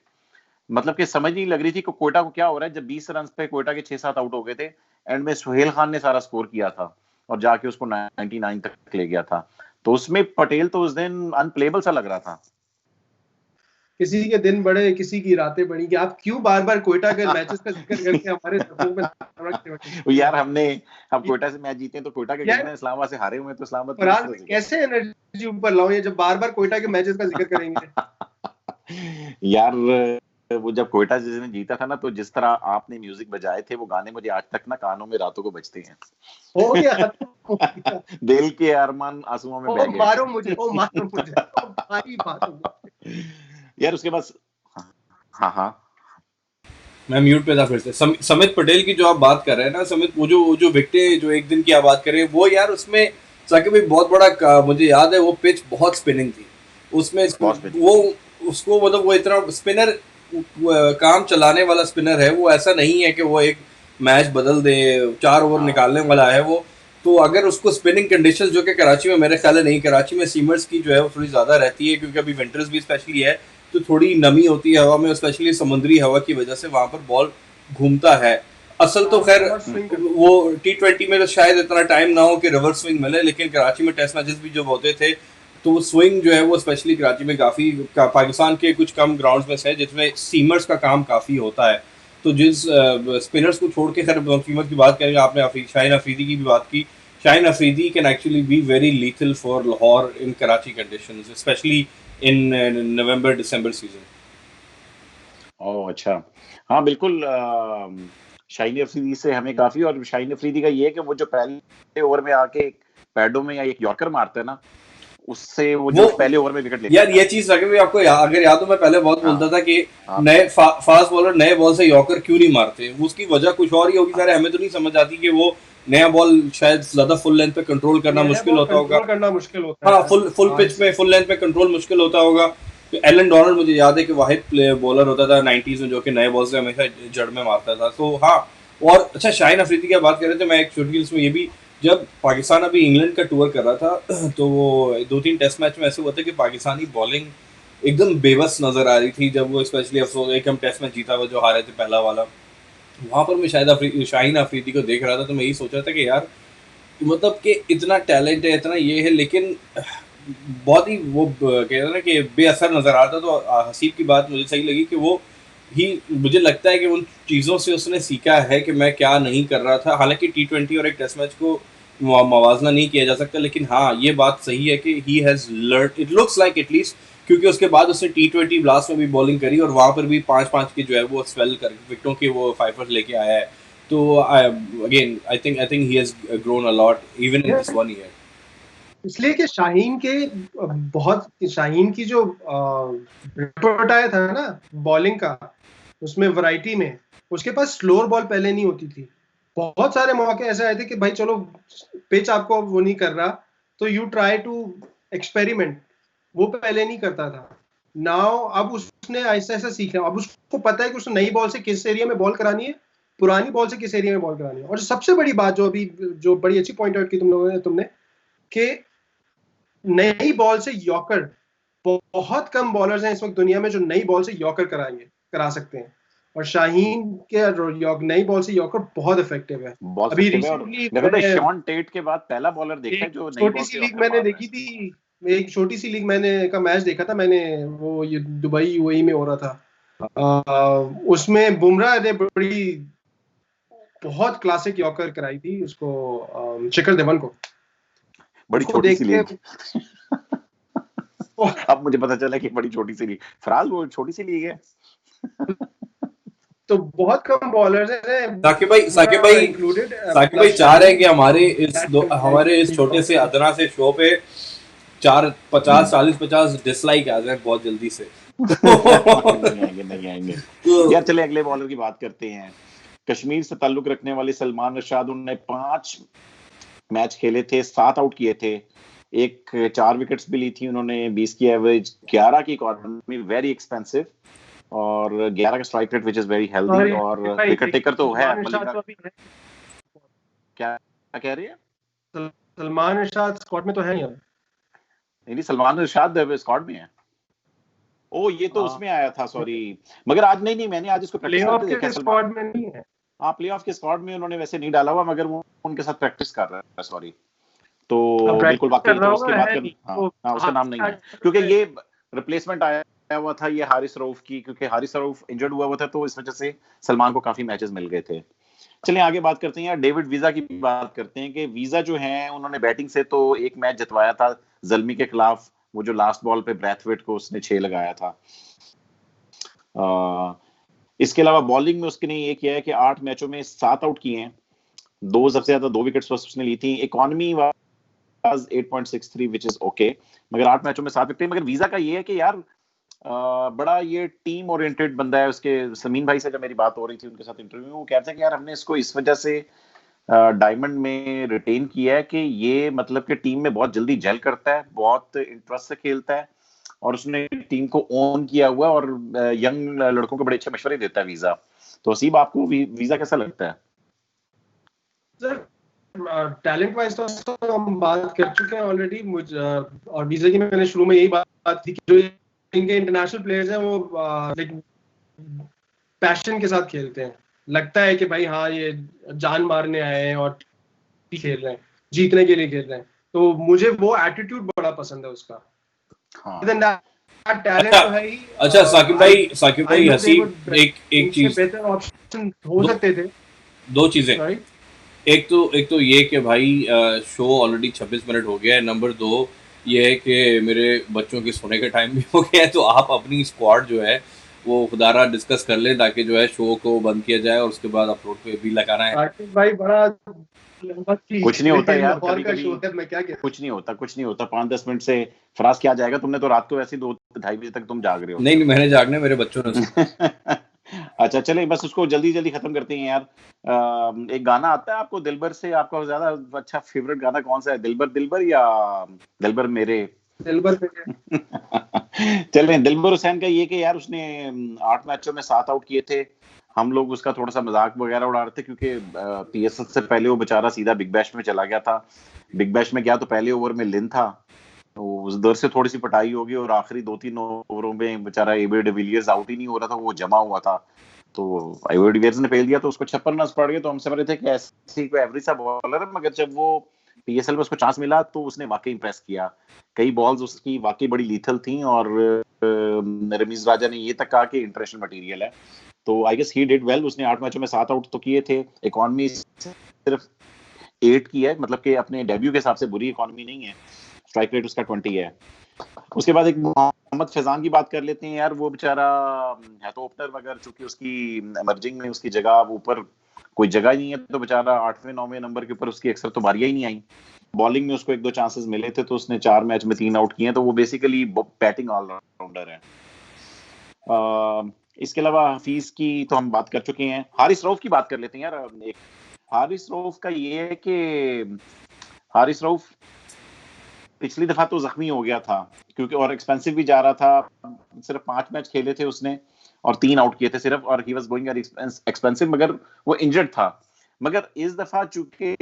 मतलब कि समझ नहीं लग रही थी कि कोयटा को क्या हो रहा है, जब 20 रन पे कोयटा के 6-7 आउट हो गए थे। एंड में सुहेल खान ने सारा स्कोर किया था और जाके उसको 99 तक ले गया था। तो उसमें पटेल तो उस दिन अनप्लेबल सा लग रहा था। किसी के दिन बड़े, किसी की रातें बड़ी, कि आप क्यों बार बार कोयटा के मैचेस का जिक्र करके हमारे सपनों में यार हम कोयटा से मैच जीते हैं तो कोयटा के खेलते, इस्लामाबाद से हारे हुए तो इस्लामाबाद कैसे एनर्जी ऊपर लाऊं ये, जब बार बार कोयटा के मैचेस का जिक्र करेंगे। यार वो जब कोयटा जिसने जीता था ना, तो जिस तरह आपने म्यूजिक बजाए थे, वो गाने मुझे आज तक ना कानों में रातों को बजते हैं। हो गया दिल के अरमान आंसुओं में बह गए। मारो मुझे भाई मारो। यार उसके बाद हाँ मैं म्यूट पे था फिर से। समित पटेल की जो आप बात कर रहे हैं ना, समित, वो जो विकेटें जो एक दिन की आप बात कर रहे हैं, वो यार उसमें साकिब भाई बहुत बड़ा, मुझे याद है वो पिच बहुत स्पिनिंग थी उसमें। वो उसको मतलब वो इतना स्पिनर, काम चलाने वाला स्पिनर है वो, ऐसा नहीं है कि वो एक मैच बदल दे, 4 ओवर निकालने वाला है वो। तो अगर उसको स्पिनिंग कंडीशन, जो कि कराची में मेरे ख्याल है नहीं, कराची में सीमर्स की जो है वो थोड़ी ज़्यादा रहती है, क्योंकि अभी विंटर्स भी स्पेशली है, तो थोड़ी नमी होती है हवा में, स्पेशली समुद्री हवा की वजह से वहाँ पर बॉल घूमता है। असल तो खैर वो T20 में तो शायद इतना टाइम ना हो कि रिवर्स स्विंग मिले, लेकिन कराची में टेस्ट मैचेस भी जब होते थे तो स्विंग जो है वो स्पेशली कराची में काफ़ी पाकिस्तान के कुछ कम ग्राउंड्स में से जिसमें सीमर्स का काम काफ़ी होता है। तो जिस स्पिनर्स को छोड़ के खैर सीमर की बात करेंगे, आपने शाहीन अफरीदी की भी बात की। Shaheen Afridi can actually be very lethal for Lahore in Karachi conditions, especially in November December season. Oh अच्छा, हाँ बिल्कुल। शाहीन अफरीदी से हमें काफी, और शाहीन अफरीदी का ये है कि वो जो पहले ओवर में आके पैडों में या एक यॉर्कर मारता है ना, उससे वो जो पहले ओवर में विकेट लेता यार ये चीज भी आपको अगर याद हो, मैं पहले बहुत बोलता था कि नए फास्ट बॉलर नए बॉल से यॉर्कर क्यों नहीं मारते। उसकी वजह कुछ और ही होगी सारे, हमें तो नहीं समझ आती कि वो नया बॉल शायद ज्यादा फुल लेंथ पे कंट्रोल करना मुश्किल होता होगा। हाँ, फुल पिच में फुल लेंथ पे कंट्रोल मुश्किल होता होगा। तो एलन डोनाल्ड मुझे याद है कि वाहिद प्लेयर बॉलर होता था 90s में जो कि नए बॉल से हमेशा जड़ में मारता था। तो हाँ, और अच्छा शाहीन अफरीदी की बात कर रहे थे, मैं एक छोटी इसमें ये भी, जब पाकिस्तान अभी इंग्लैंड का टूर कर रहा था तो वो 2-3 टेस्ट मैच में ऐसे हुआ था कि पाकिस्तानी बॉलिंग एकदम बेबस नजर आ रही थी। जब वो स्पेशली अफसोस एक हम टेस्ट मैच जीता हुआ जो हारे थे पहला वाला, वहाँ पर मैं शायद शाहीन अफरीदी को देख रहा था तो मैं यही सोच रहा था कि यार मतलब कि इतना टैलेंट है, इतना ये है, लेकिन बहुत ही वो कहते हैं ना कि बेअसर नजर आ रहा था। तो हसीब की बात मुझे सही लगी कि वो ही, मुझे लगता है कि उन चीज़ों से उसने सीखा है कि मैं क्या नहीं कर रहा था। हालांकि T20 और एक टेस्ट मैच को मवाजना नहीं किया जा सकता, लेकिन हाँ ये बात सही है कि he has learn, it looks like at least, क्योंकि उसके बाद उसने T20 ब्लास्ट में भी बॉलिंग करी और वहाँ पर भी 5-5 की जो है वो स्पेल कर विकेटों के वो फाइफर्स लेके आया है। तो again I think he has grown a lot even in this 1 year. इसलिए कि शाहीन की जो रिपोर्ट आया था ना बॉलिंग का, उसमें वैरायटी में उसके पास स्लोअर बॉल पहले नहीं होती थी। बहुत सारे मौके ऐसे आए थे कि भाई चलो पिच आपको वो नहीं कर रहा तो यू ट्राई टू एक्सपेरिमेंट, वो पहले नहीं करता था। नाउ अब उसने ऐसा ऐसा सीखा, अब उसको पता है कि उसने नई बॉल से किस एरिया में बॉल करानी है, पुरानी बॉल से किस एरिया में बॉल करानी है। और सबसे बड़ी बात जो बड़ी अच्छी पॉइंट आउट की तुमने कि नई बॉल से यॉर्कर, बहुत कम बॉलर्स हैं इस वक्त दुनिया में जो नई बॉल से यॉर्कर करा सकते हैं, और शाहीन के नई बॉल से यॉर्कर बहुत इफेक्टिव है। अभी रिसेंटली शॉन टेट के बाद पहला बॉलर देखा है जो नई बॉल से लीग मैंने देखी थी, एक छोटी सी लीग का मैच देखा था मैंने, वो ये दुबई यूएई में हो रहा था। उसमें बुमराह ने बहुत क्लासिक यॉर्कर कराई थी उसको, शिखर धवन को। बड़ी छोटी सी लीग अब मुझे पता चला कि बड़ी छोटी सी लीग, फराज वो छोटी सी लीग है। तो बहुत कम बॉलर्स हैं। साकिब भाई चाह रहे हैं कि हमारे इस छोटे से अदना से शो पे 40-50 डिसलाइक आ जाए बहुत जल्दी से। नहीं आएंगे। यार चले अगले बॉलर की बात करते हैं। कश्मीर से ताल्लुक रखने वाले सलमान रशाद, उन्होंने 5 मैच खेले थे, 7 आउट किए थे, 4 विकेट्स भी ली थी उन्होंने, 20 की एवरेज, 11 की इकॉनमी, वेरी एक्सपेंसिव, और 11 का strike rate which is very healthy, और विकेट टेकर तो है। क्या कह रही है? सलमान रशाद स्क्वाड में तो है नहीं, सलमान रशाद स्क्वाड में है। ओ ये तो उसमें आया था, सॉरी, मगर आज नहीं मैंने आज इसको प्लेऑफ के स्क्वाड में नहीं है। हाँ, प्लेऑफ के स्क्वाड में उन्होंने वैसे नहीं डाला हुआ, मगर वो उनके साथ प्रैक्टिस कर रहा है, सॉरी। तो बिल्कुल वाकई तो उसके बाद हाँ उसका नाम नहीं है, क्योंकि ये रिप्लेसमेंट आया हुआ था ये हारिस रऊफ की, क्योंकि हारिस रऊफ इंजर्ड हुआ था, तो इस वजह से सलमान को काफी मैचेस मिल गए थे। चलिए आगे बात करते हैं, डेविड वीजा की बात करते हैं कि वीजा जो है उन्होंने बैटिंग से तो एक मैच जितवाया था ज़ल्मी के खिलाफ, वो जो लास्ट बॉल पे ब्रैथवेट को उसने 6 लगाया था। इसके अलावा बॉलिंग में उसने ये किया है कि 8 मैचों में 7 आउट किए हैं, 2 सबसे ज्यादा 2 विकेट्स उसने ली थी, economy was 8.63 which is okay, मगर 8 मैचों में 7 विकेट। मगर वीजा का ये है कि यार बड़ा ये टीम ओरिएंटेड बंदा है। उसके समीन भाई से जब मेरी बात हो रही थी उनके साथ इंटरव्यू में, वो कहते हैं कि यार हमने इसको इस वजह से डायमंड में रिटेन किया है कि ये मतलब कि टीम में बहुत जल्दी जेल करता है, बहुत इंटरेस्ट से खेलता है, और उसने टीम को ओन किया हुआ है, और यंग लड़कों को बड़े अच्छे मशवरे देता है वीजा। तो हसीब आपको वीजा कैसा लगता है? सर टैलेंट वाइज तो हम बात कर चुके हैं ऑलरेडी, और वीजा की मैंने शुरू में यही बात थी कि जो इनके इंटरनेशनल प्लेयर्स हैं वो पैशन के साथ खेलते हैं, लगता है कि भाई हाँ ये जान मारने आए हैं और खेल रहे हैं, जीतने के लिए खेल रहे हैं, तो मुझे वो एटीट्यूड बड़ा पसंद है उसका। टैलेंट तो है ही। अच्छा साकिब भाई हसीब एक चीज, बेहतर ऑप्शन हो सकते थे। दो चीजें, एक तो ये कि भाई शो ऑलरेडी 26 मिनट हो गया है, नंबर 2 ये है कि मेरे बच्चों के सोने का टाइम भी हो गया है, तो आप अपनी स्क्वाड जो है वो खुदारा डिस्कस कर लें ताकि जो है शो को बंद किया जाए और उसके बाद अपलोड पे भी लगाना है। भाई बड़ा कुछ नहीं होता यार, कुछ नहीं होता 5-10 मिनट से फराज क्या जाएगा, तुमने तो रात को वैसे 2-2:30 बजे तक तुम जाग रहे हो। नहीं मैंने जागना, मेरे बच्चों ने अच्छा चले बस उसको जल्दी खत्म करते हैं यार। एक गाना आता है आपको दिलबर से, आपका ज्यादा अच्छा फेवरेट गाना कौन सा है, दिलबर या दिलबर मेरे? दिलबर चल दिलबर हुसैन का ये कि यार उसने 8 मैचों में 7 आउट किए थे। हम लोग उसका थोड़ा सा मजाक वगैरह उड़ा रहे थे क्योंकि पीएसएल से पहले वो बेचारा सीधा बिग बैश में चला गया था। बिग बैश में गया तो पहले ओवर में लिन था, तो उस दर से थोड़ी सी पटाई होगी और आखिरी 2-3 ओवरों में बेचारा एबी डिविलियर्स आउट ही नहीं हो रहा था, वो जमा हुआ था, तो एबी डिविलियर्स ने फेल दिया तो उसको 56 रन पड़ गए। तो हम समझ रहे थे कि ऐसी कोई एवरेज सा बॉलर है, मगर जब वो पीएसएल में उसको चांस मिला तो उसने वाकई इंप्रेस किया। कई बॉल्स उसकी वाकई बड़ी लीथल थी और रमीज राजा ने ये तक कहा कि इंटरनेशनल मटेरियल है, तो I guess he did well. उसने 8 मैचों में 7 आउट तो किए थे। इकॉनमी सिर्फ 8 की है, मतलब कि अपने डेब्यू के हिसाब से बुरी इकॉनमी नहीं है। स्ट्राइक रेट उसका 20 है। उसके बाद एक मोहम्मद फैजान की बात कर लेते हैं यार। वो बेचारा है तो ओपनर, मगर चूंकि उसकी इमर्जिंग में उसकी जगह ऊपर कोई जगह नहीं है, तो बेचारा 8वें-9वें नंबर के ऊपर उसकी अक्सर तो बारियां ही नहीं आई। बॉलिंग में उसको 1-2 चांसेस मिले थे, तो उसने 4 मैच में 3 आउट किए हैं, तो वो बेसिकली बैटिंग ऑलराउंडर है। इसके अलावा हफीज की तो हम बात कर चुके हैं। हारिस रऊफ की बात कर लेते हैं यार। एक हारिस रऊफ का ये है कि हारिस रऊफ पिछली दफा तो जख्मी हो गया था क्योंकि और एक्सपेंसिव भी जा रहा था। सिर्फ 5 मैच खेले थे उसने और 3 आउट किए थे सिर्फ, और ही वाज गोइंग एक्सपेंसिव, मगर वो इंजर्ड था। मगर इस दफा चूंकि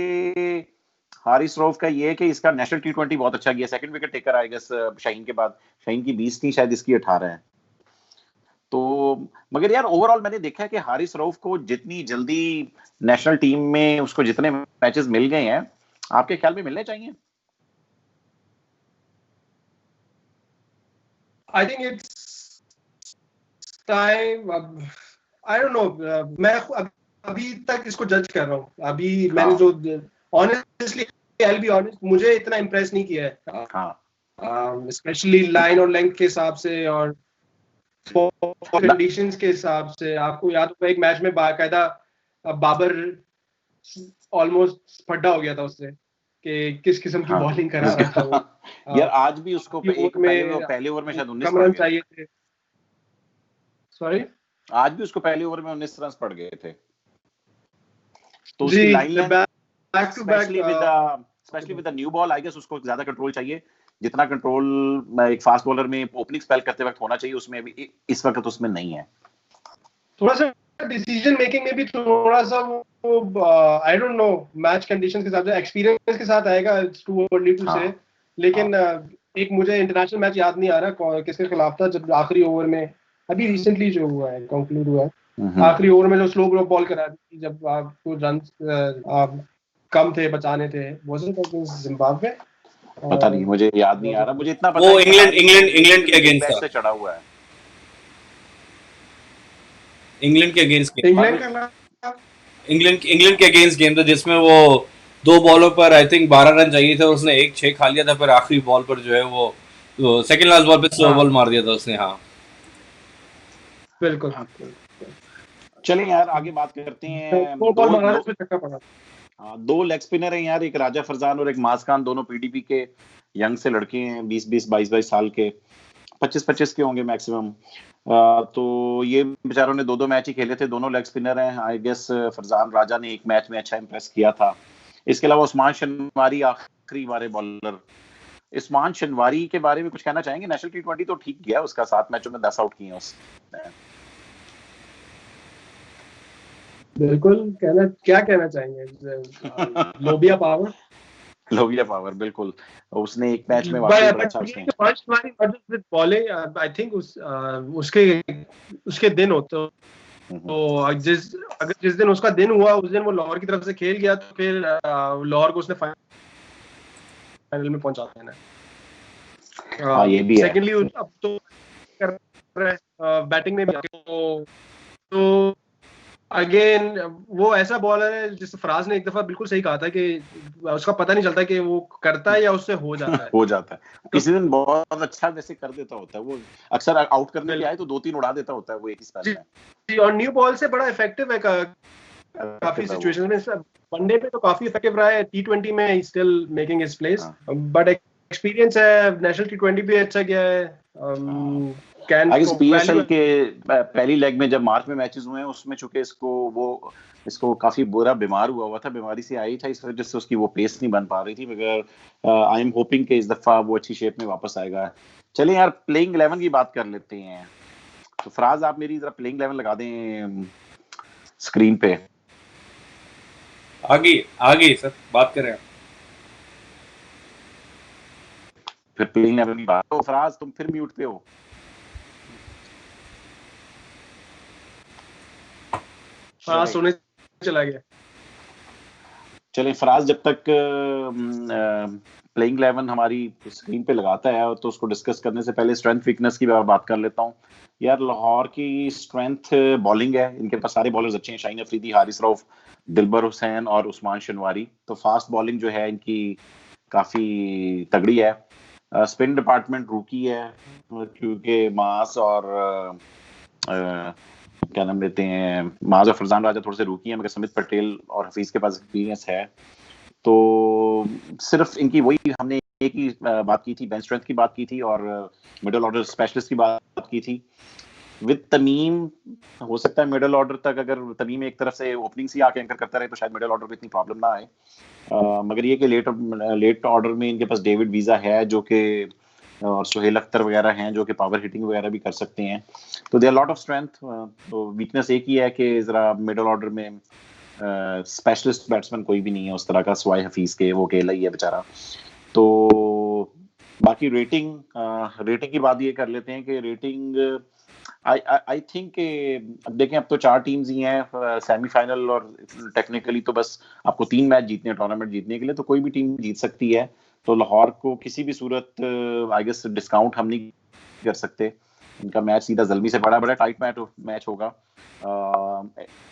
हारिस रऊफ का ये है कि इसका नेशनल टी20 बहुत अच्छा गया, सेकंड विकेट टेकर आएगा शाहीन के बाद। शाहीन की 20 थी, शायद इसकी 18 है। तो मगर यार ओवरऑल मैंने देखा है कि हारिस रऊफ को जितनी जल्दी नेशनल टीम में उसको जितने मैचेस मिल गए हैं, आपके ख्याल में मिलने चाहिए? I think it's time. I don't know. मैं अभी तक इसको जज कर रहा हूँ। अभी मैंने जो honestly I'll be honest, मुझे इतना इम्प्रेस नहीं किया है, स्पेशली लाइन और लेंथ के हिसाब से और कंडीशंस के हिसाब से। आपको याद होगा एक मैच में बाकायदा बाबर ऑलमोस्ट फड्डा हो गया था उससे कि किस किस्म की बॉलिंग करा रहा था वो। यार आज भी उसको पहले ओवर में शायद 19 रन चाहिए थे। सॉरी, आज भी उसको पहले ओवर में 19 रन पड़ गए थे। तो उसकी line back to back, specially with the new ball, I guess उसको ज्यादा कंट्रोल चाहिए, जितना कंट्रोल एक फास्ट बॉलर में ओपनिंग स्पेल करते वक्त होना चाहिए, उसमें अभी इस वक्त उसमें नहीं है। थोड़ा सा डिसीजन मेकिंग में भी थोड़ा सा वो I don't know, match conditions के हिसाब से एक्सपीरियंस के साथ आएगा, इट्स टू अर्ली टू से। लेकिन एक मुझे इंटरनेशनल मैच याद नहीं आ रहा किसके खिलाफ था, जब आखिरी ओवर में अभी रिसेंटली जो हुआ है, कंक्लूड हुआ है, आखिरी ओवर में जो स्लो बॉल करा दी, जब आपको रन कम थे, बचाने थे, वाज इट अगेंस्ट जिम्बाब्वे? पता नहीं, मुझे याद नहीं आ रहा। मुझे इतना पता है वो इंग्लैंड के अगेंस्ट से चढ़ा हुआ है। इंग्लैंड के अगेंस्ट इंग्लैंड के अगेंस्ट गेम था, जिसमें वो 2 बॉलों पर आई थिंक 12 रन चाहिए थे, उसने 1 6 खा लिया था, फिर आखिरी बॉल पर जो है वो सेकंड लास्ट बॉल पे स्लो बॉल मार दिया था उसने। हाँ बिल्कुल। चलें यार आगे बात करते हैं। दो लेग स्पिनर हैं यार, एक राजा फरजान और एक माज खान, दोनों पीडीपी के यंग से लड़के हैं, 20-20 22-22 साल के, 25-25 के होंगे मैक्सिमम। तो ये बेचारों ने 2-2 मैच ही खेले थे, दोनों लेग स्पिनर हैं। आई गेस फरजान राजा ने एक मैच में अच्छा इंप्रेस किया था। इसके अलावा उस्मान शनवारी आखिरी हमारे बॉलर। उस्मान शनवारी के बारे में कुछ कहना चाहेंगे? नेशनल टी20 तो ठीक गया उसका, 7 मैचों में 10 आउट किए उसने। बिल्कुल, क्या कहना चाहेंगे? लोबिया पावर बिल्कुल। उसने एक मैच में वाकई बड़ा अच्छा उसने बॉलिंग, आई थिंक उसके दिन होते तो अगर जिस दिन उसका दिन हुआ उस दिन वो लाहौर की तरफ से खेल गया तो फिर लाहौर को उसने फाइनल में पहुंचा देना है। हाँ ये भी है। सेकेंडली अब तो कर रहा है बैटिंग में भी, तो अगेन वो ऐसा बॉलर है जिस फराज ने एक दफा बिल्कुल सही कहा था कि उसका पता नहीं चलता कि वो करता है या उससे हो जाता है। हो जाता है किसी दिन बहुत अच्छा वैसे कर देता होता है वो, अक्सर आउट करने के आए तो 2-3 उड़ा देता होता है वो एक ही स्पेल में। और न्यू बॉल से बड़ा इफेक्टिव है काफी सिचुएशन में। वनडे पे तो काफी इफेक्टिव रहा है, T20 में he still making his place, but experience है, नेशनल T20 भी अच्छा गया है। आई गेस PSL के पहली लेग में जब मार्च में मैचेस हुए हैं उसमें चूंकि इसको काफी बुरा बीमार हुआ था, बीमारी से आई था, इस वजह से उसकी वो पेस नहीं बन पा रही थी, मगर आई एम होपिंग कि इस दफा वो अच्छी शेप में वापस आएगा। चलिए यार प्लेइंग 11 की बात कर लेते हैं। तो फराज आप मेरी जरा प्लेइंग 11 लगा दें स्क्रीन पे। आगे सर बात करें। फिर प्लेइंग 11 की बात। तो फराज तुम फिर म्यूट पे हो। फराज सोने चला गया। चलिए फराज जब तक प्लेइंग 11 हमारी स्क्रीन पे लगाता है तो उसको डिस्कस करने से पहले स्ट्रेंथ वीकनेस की बात कर लेता हूँ। यार लाहौर की स्ट्रेंथ बॉलिंग है, इनके पास सारे बॉलर्स अच्छे हैं, शाहीन अफरीदी, हारिस रऊफ, दिलबर हुसैन और उस्मान शनवारी। तो फास्ट बॉलिंग जो है इनकी काफी तगड़ी है। स्पिन डिपार्टमेंट रूकी है क्योंकि मास और क्या नाम लेते हैं, माज और फरजान राजा थोड़े से रूकी हैं, मगर समित पटेल और हफीज के पास एक्सपीरियंस है। तो सिर्फ इनकी वही हमने एक ही बात की थी, बेंच स्ट्रेंथ की बात की थी और मिडिल ऑर्डर स्पेशलिस्ट की बात की थी। विद तमीम हो सकता है मिडिल ऑर्डर तक, अगर तमीम एक तरफ से ओपनिंग से आके एंकर करता रहे तो शायद मिडिल ऑर्डर में इतनी प्रॉब्लम ना आए। मगर ये कि लेट ऑर्डर में इनके पास डेविड वीजा है जो कि, और सुहेल अख्तर वगैरह हैं जो कि पावर हिटिंग वगैरह भी कर सकते हैं। तो देयर लॉट ऑफ स्ट्रेंथ। तो वीकनेस एक ही है कि जरा मिडिल ऑर्डर में स्पेशलिस्ट बैट्समैन कोई भी नहीं है उस तरह का, सिवाय हफीज के, वो अकेला ही है बेचारा। तो बाकी रेटिंग की बात ये कर लेते हैं कि रेटिंग आई थिंक अब देखें, अब तो 4 टीम्स ही हैं सेमीफाइनल, और टेक्निकली तो बस आपको 3 मैच जीतने हैं टूर्नामेंट जीतने के लिए, तो कोई भी टीम जीत सकती है। तो लाहौर को किसी भी सूरत आई गेस डिस्काउंट हम नहीं कर सकते। इनका मैच सीधा जल्मी से बड़ा टाइट मैच होगा।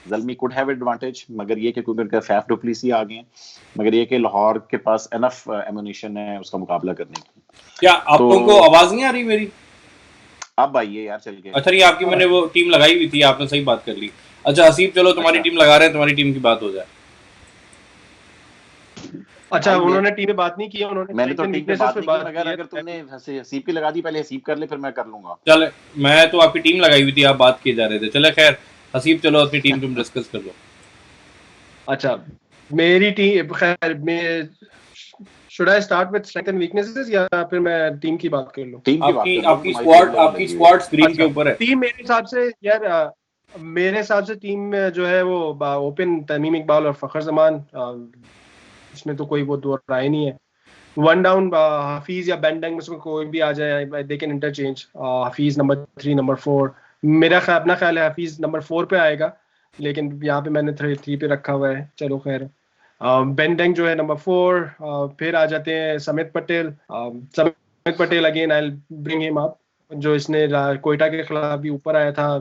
जल्मी कुड हैव एडवांटेज, मगर ये कि क्योंकि उनका फैफ डुप्लेसी आ गए हैं, मगर ये कि लाहौर के पास एनफ एमुनिशन है उसका मुकाबला करने की। क्या आप लोगों को आवाज नहीं आ रही मेरी? अब आइए यार, चल के। अच्छा, ये आपकी मैंने वो टीम लगाई हुई थी, आपने सही बात कर ली। अच्छा हसीब, चलो तुम्हारी टीम लगा रहे हैं, तुम्हारी टीम की बात हो जाए। अच्छा, उन्होंने टीम पे बात नहीं की, उन्होंने मैंने तो टीम पे बात नहीं की, मगर अगर तुमने हसीब की लगा दी, पहले हसीब कर ले फिर मैं कर लूंगा। चले, मैं तो आपकी टीम लगाई हुई थी, आप बात किए जा रहे थे। चले खैर, हसीब चलो अपनी टीम तुम डिस्कस कर लो। अच्छा, मेरी टीम, खैर मैं should I start with strength and weaknesses या फिर मैं टीम की बात कर लूं? टीम की बात कर लो। आपकी स्क्वाड स्क्रीन के ऊपर है। टीम मेरे हिसाब से यार, मेरे हिसाब से टीम में जो है वो ओपन तमीम इकबाल और फखर जमान, इसमें तो कोई वो दो राय नहीं है। वन डाउन हफीज या बेंडंग में से कोई भी आ जाए, they can interchange. Hafeez number 3, number 4, मेरा अपना ख्याल है हफीज नंबर 4 पे आएगा, लेकिन यहाँ पे मैंने 3 पे रखा हुआ है। चलो खैर, बेंडंग जो है नंबर 4। फिर आ जाते हैं Samit Patel again, I bring him up, जो इसने कोयटा के खिलाफ भी ऊपर आया था,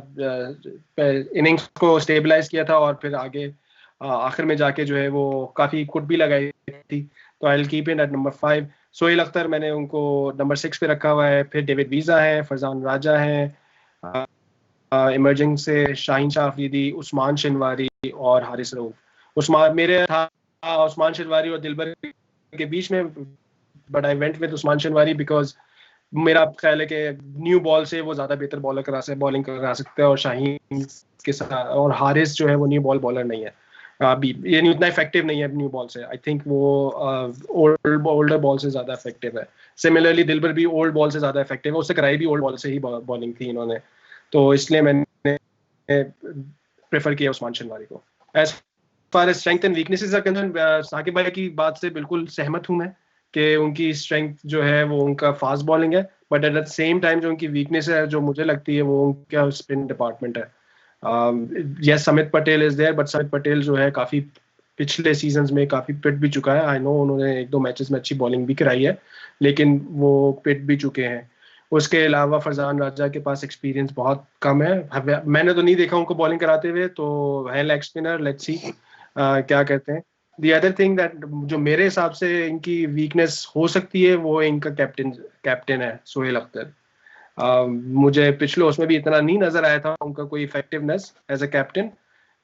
इनिंग्स को स्टेबलाइज किया था और फिर आगे आखिर में जाके जो है वो काफी कुट भी लगाई थी। तो I will keep it at number 5। Sohail Akhtar मैंने उनको नंबर 6 पे रखा हुआ है। फिर डेविड वीजा है, फरजान राजा है, इमर्जिंग से शाहीन शाह अफरीदी, उस्मान शनवारी और हारिस रऊफ। उस्मान शनवारी और दिलबर के बीच में, but I went with Usman शनवारी because मेरा ख्याल है कि न्यू बॉल से वो ज्यादा बेहतर बॉलिंग करा सकता है, और शाहीन के साथ, और हारिस जो है वो न्यू बॉल बॉलर नहीं है अभी, यानी उतना इफेक्टिव नहीं है न्यू बॉल से। आई थिंक वो ओल्डर बॉल से ज्यादा इफेक्टिव है। सिमिलरली दिलबर भी ओल्ड बॉल से ज्यादा इफेक्टिव है, उससे कराई भी ओल्ड बॉल से ही बॉलिंग थी इन्होंने, तो इसलिए मैंने प्रेफर किया उस्मान शनवारी को। As far as strength and weaknesses are concern, Saqib भाई की बात से बिल्कुल सहमत हूं मैं कि उनकी स्ट्रेंथ जो है वो उनका फास्ट बॉलिंग है, but at the same time जो उनकी वीकनेस है जो मुझे लगती है वो उनका स्पिन डिपार्टमेंट है। Yes Samit Patel is there, but Samit Patel जो है काफी पिछले सीजन्स में काफी पिट भी चुका है। आई नो उन्होंने 1-2 मैचेस में अच्छी बॉलिंग भी कराई है, लेकिन वो पिट भी चुके हैं। उसके अलावा फरजान राजा के पास एक्सपीरियंस बहुत कम है। मैंने तो नहीं देखा उनको बॉलिंग कराते हुए, तो है लेग स्पिनर, लेट्स सी क्या कहते हैं। दी अदर थिंग दैट जो मेरे हिसाब से इनकी वीकनेस हो सकती है वो इनका कैप्टन है सोहेल अख्तर। मुझे पिछले उसमें भी इतना नहीं नजर आया था उनका कोई इफेक्टिवनेस एज अ कैप्टन।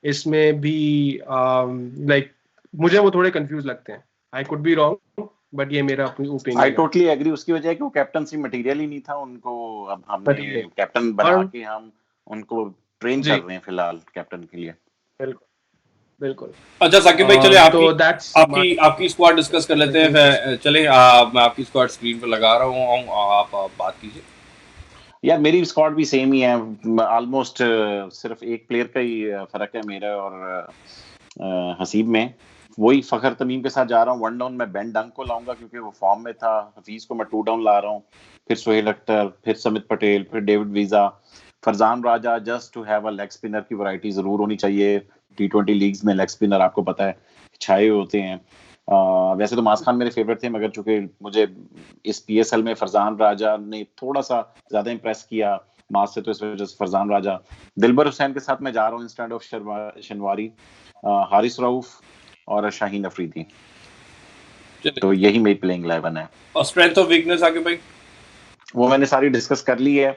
इसमें भी लाइक मुझे वो थोड़े कंफ्यूज लगते हैं। I could be wrong, but ये मेरा ओपिनियन आई है। Totally agree. उसकी वजह है कि वो कैप्टनसी मटेरियल ही नहीं था उनको। अब हमने Material। कैप्टन बना और के हम उनको ट्रेन जी कर रहे हैं फिलहाल कैप्टन के लिए। बिल्कुल बिल्कुल। अच्छा साकिब भाई, चले तो आपकी दैट्स आपकी स्क्वाड डिस्कस कर लेते हैं। चले मैं आपकी स्क्वाड स्क्रीन पर लगा रहा हूँ, आप बात कीजिए। यार मेरी स्क्वाड भी सेम ही है ऑलमोस्ट। सिर्फ एक प्लेयर का ही फर्क है मेरा और हसीब में। वही फखर तमीम के साथ जा रहा हूँ। 1 डाउन में बेन डंक को लाऊंगा क्योंकि वो फॉर्म में था। हफीज को मैं 2 डाउन ला रहा हूँ। फिर सोहेल अख्तर, फिर समित पटेल, फिर David Wiese, Farzan Raja, just to have a leg spinner की वैरायटी जरूर होनी चाहिए। T20 लीग्स में लेग स्पिनर आपको पता है छाए होते हैं। वैसे तो मास खान मेरे फेवरेट थे, मगर चूंकि मुझे इस PSL में फरजान राजा ने थोड़ा सा ज्यादा इंप्रेस किया मास से, तो इस वजह से फरजान राजा। दिलबर हुसैन के साथ मैं जा रहा हूँ इंस्टेड ऑफ शनवारी, हारिस रऊफ और शाहीन अफरीदी। तो यही मेरी प्लेइंग 11 है। और स्ट्रेंथ ऑफ वीकनेस आगे भाई वो मैंने सारी डिस्कस कर ली है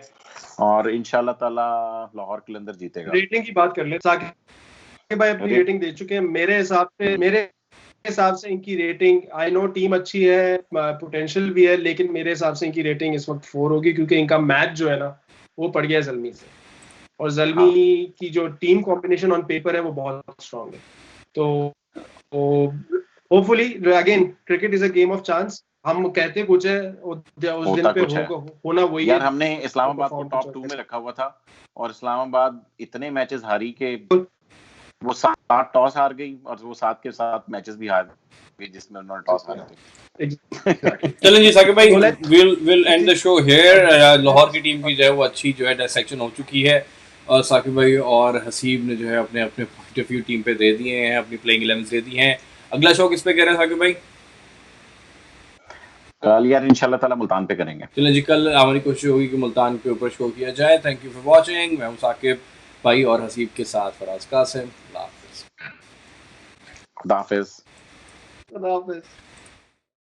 और इंशाल्लाह ताला लाहौर कलंदर जीतेगा। रेटिंग की बात कर ले। साकिब भाई अपनी रेटिंग दे चुके हैं। मेरे हिसाब से इनकी रेटिंग, आई नो टीम अच्छी है, पोटेंशियल भी है, लेकिन मेरे हिसाब से इनकी रेटिंग इस वक्त 4 होगी, क्योंकि इनका मैच जो है ना वो पड़ गया है ज़ल्मी से, और ज़ल्मी की जो टीम कॉम्बिनेशन ऑन पेपर है वो बहुत स्ट्रांग है। तो hopefully again cricket is a game of chance. हम कहते कुछ है, उस दिन पे होना वही है। यार हमने इस्लामाबाद को टॉप 2 में रखा हुआ था और इस्लामाबाद इतने मैचेस हारी के वो 7 टॉस हार गई और वो 7 के 7 मैचेस भी हार गई जिसमें उन्होंने टॉस हारे थे। चलें जी साकिब भाई, will and the show here. Lahore की टीम की जो है वो अच्छी जो है डिसेक्शन हो चुकी है, और साकिब भाई और हसीब ने जो है अपने अपने पॉइंट ऑफ व्यू टीम पे दे दिए हैं, अपनी प्लेइंग 11 दे दी हैं। अगला शो किस पे कह रहे हैं साकिब भाई? कल यार इंशाल्लाह ताला मुल्तान पे करेंगे। चलें जी, कल हमारी कोशिश होगी कि मुल्तान के ऊपर शो किया जाए। Thank you for watching. मैं हूँ साकिब भाई और हसीब के साथ फराज कासिम। खुदा हाफिज़। खुदा हाफिज़।